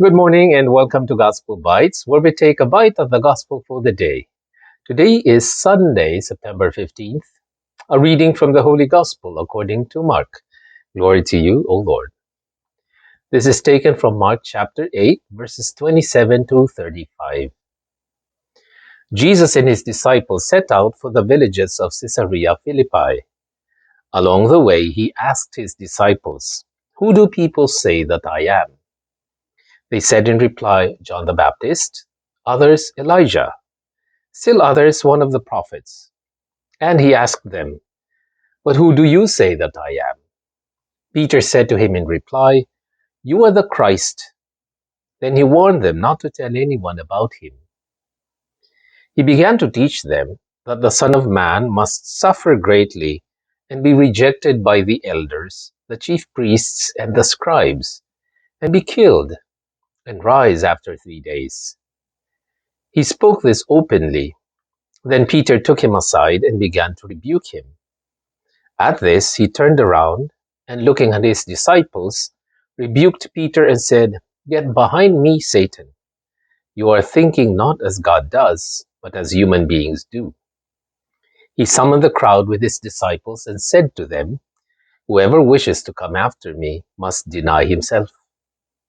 Good morning and welcome to Gospel Bytes, where we take a bite of the Gospel for the day. Today is Sunday, September 15th, a reading from the Holy Gospel according to Mark. Glory to you, O Lord. This is taken from Mark chapter 8, verses 27 to 35. Jesus and his disciples set out for the villages of Caesarea Philippi. Along the way, he asked his disciples, "Who do people say that I am?" They said in reply, "John the Baptist, others Elijah, still others one of the prophets." And he asked them, "But who do you say that I am?" Peter said to him in reply, "You are the Christ." Then he warned them not to tell anyone about him. He began to teach them that the Son of Man must suffer greatly and be rejected by the elders, the chief priests, and the scribes, and be killed, and rise after 3 days. He spoke this openly. Then Peter took him aside and began to rebuke him. At this, he turned around and, looking at his disciples, rebuked Peter and said, "Get behind me, Satan. You are thinking not as God does, but as human beings do." He summoned the crowd with his disciples and said to them, "Whoever wishes to come after me must deny himself,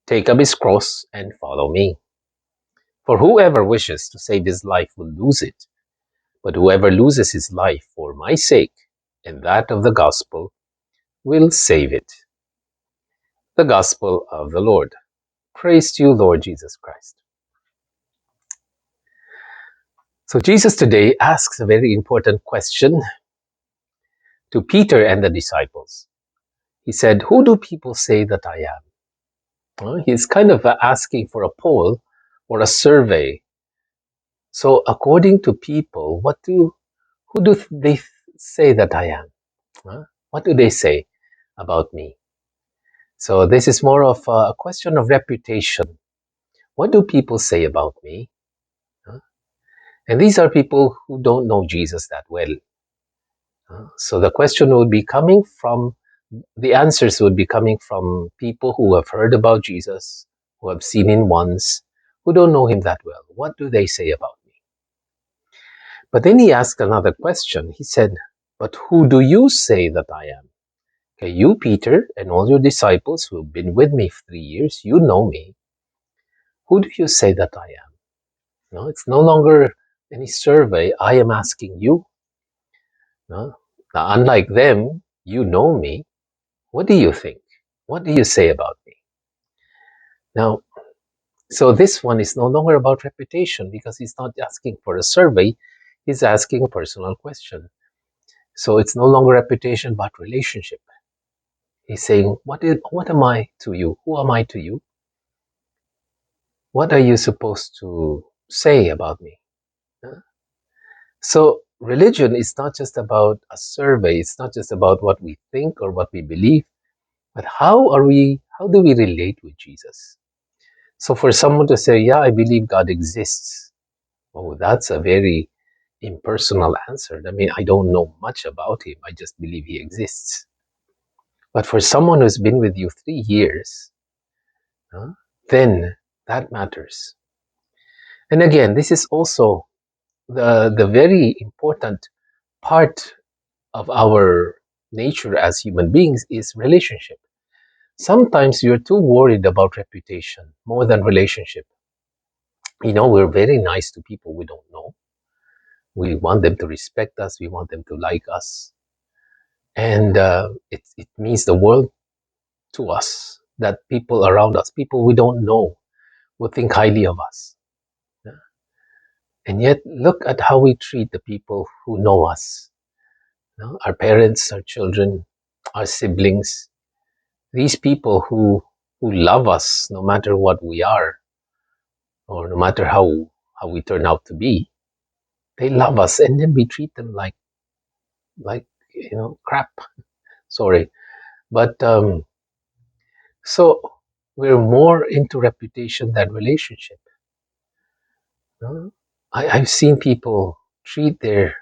take up his cross, and follow me. For whoever wishes to save his life will lose it, but whoever loses his life for my sake and that of the gospel will save it." The Gospel of the Lord. Praise to you, Lord Jesus Christ. So Jesus today asks a very important question to Peter and the disciples. He said, "Who do people say that I am?" He's kind of asking for a poll or a survey. So according to people, who do they say that I am? What do they say about me? So this is more of a question of reputation. What do people say about me? And these are people who don't know Jesus that well. So the question would be coming from, the answers would be coming from people who have heard about Jesus, who have seen him once, who don't know him that well. What do they say about me? But then he asked another question. He said, "But who do you say that I am?" Okay, you, Peter, and all your disciples who have been with me for 3 years, you know me. Who do you say that I am? No, it's no longer any survey. I am asking you. No? Now, unlike them, you know me. What do you think? What do you say about me? Now, so this one is no longer about reputation because he's not asking for a survey. He's asking a personal question. So it's no longer reputation, but relationship. He's saying, what am I to you? Who am I to you? What are you supposed to say about me? Huh? So religion is not just about a survey. It's not just about what we think or what we believe, but how do we relate with Jesus? So for someone to say, "Yeah, I believe God exists," oh, that's a very impersonal answer. I mean, I don't know much about him. I just believe he exists. But for someone who's been with you 3 years, huh, then that matters. And again, this is also the very important part of our nature as human beings is relationship. Sometimes you're too worried about reputation more than relationship. We're very nice to people we don't know. We want them to respect us. We want them to like us. And it means the world to us that people around us, people we don't know, will think highly of us. Yeah. And yet, look at how we treat the people who know us. Our parents, our children, our siblings, these people who love us no matter what we are, or no matter how we turn out to be. They love us, and then we treat them like crap. Sorry, but so we're more into reputation than relationship. I've seen people treat their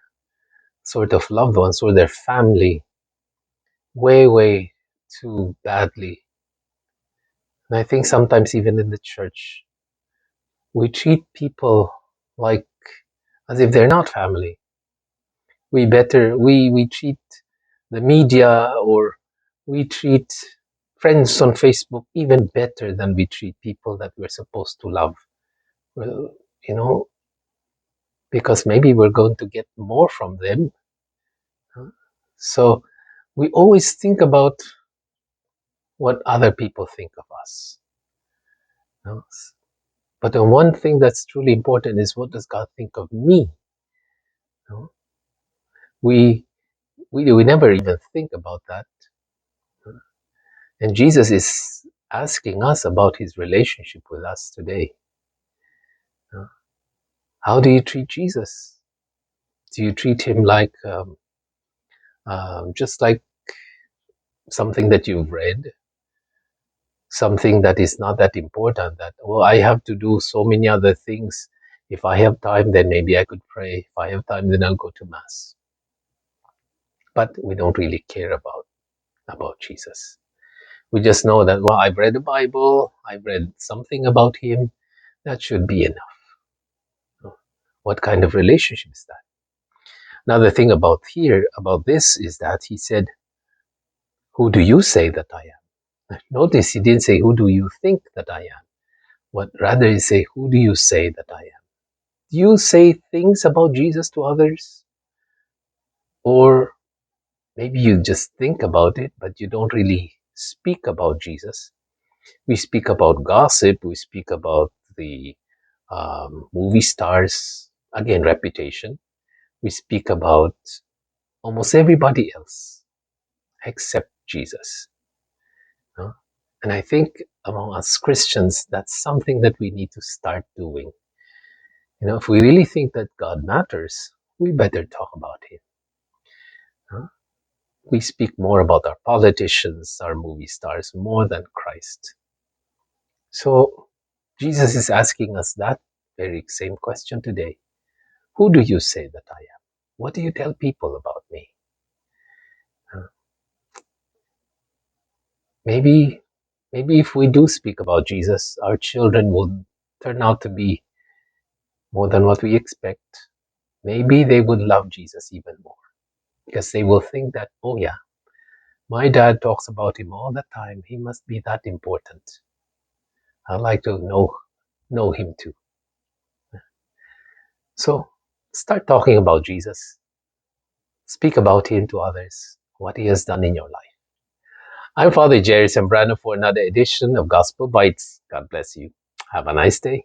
sort of loved ones or their family way too badly. And I think sometimes even in the church, we treat people like as if they're not family. We treat the media, or we treat friends on Facebook even better than we treat people that we're supposed to love. Well, you know, because maybe we're going to get more from them. Huh? So we always think about what other people think of us. You know? But the one thing that's truly important is, what does God think of me? You know? We, we never even think about that. And Jesus is asking us about his relationship with us today. Uh, How do you treat Jesus? Do you treat him like just like something that you've read, something that is not that important? That, well, I have to do so many other things. If I have time, then maybe I could pray. If I have time, then I'll go to mass. But we don't really care about Jesus. We just know that, well, I've read the Bible, I've read something about him. That should be enough. What kind of relationship is that? Now, the thing about this is that he said, who do you say that I am? Notice he didn't say, who do you think that I am? What rather he say, who do you say that I am? Do you say things about Jesus to others? Or maybe you just think about it, but you don't really speak about Jesus. We speak about gossip, we speak about the movie stars, again, reputation. We speak about almost everybody else except Jesus. No? And I think among us Christians, that's something that we need to start doing. If we really think that God matters, we better talk about him. No? We speak more about our politicians, our movie stars, more than Christ. So Jesus is asking us that very same question today. Who do you say that I am? What do you tell people about me? Uh, Maybe if we do speak about Jesus, our children will turn out to be more than what we expect. Maybe they would love Jesus even more, because they will think that, oh yeah, my dad talks about him all the time. He must be that important. I'd like to know him too. So start talking about Jesus. Speak about him to others, what he has done in your life. I'm Father Jerry Sembrano for another edition of Gospel Bites. God bless you. Have a nice day.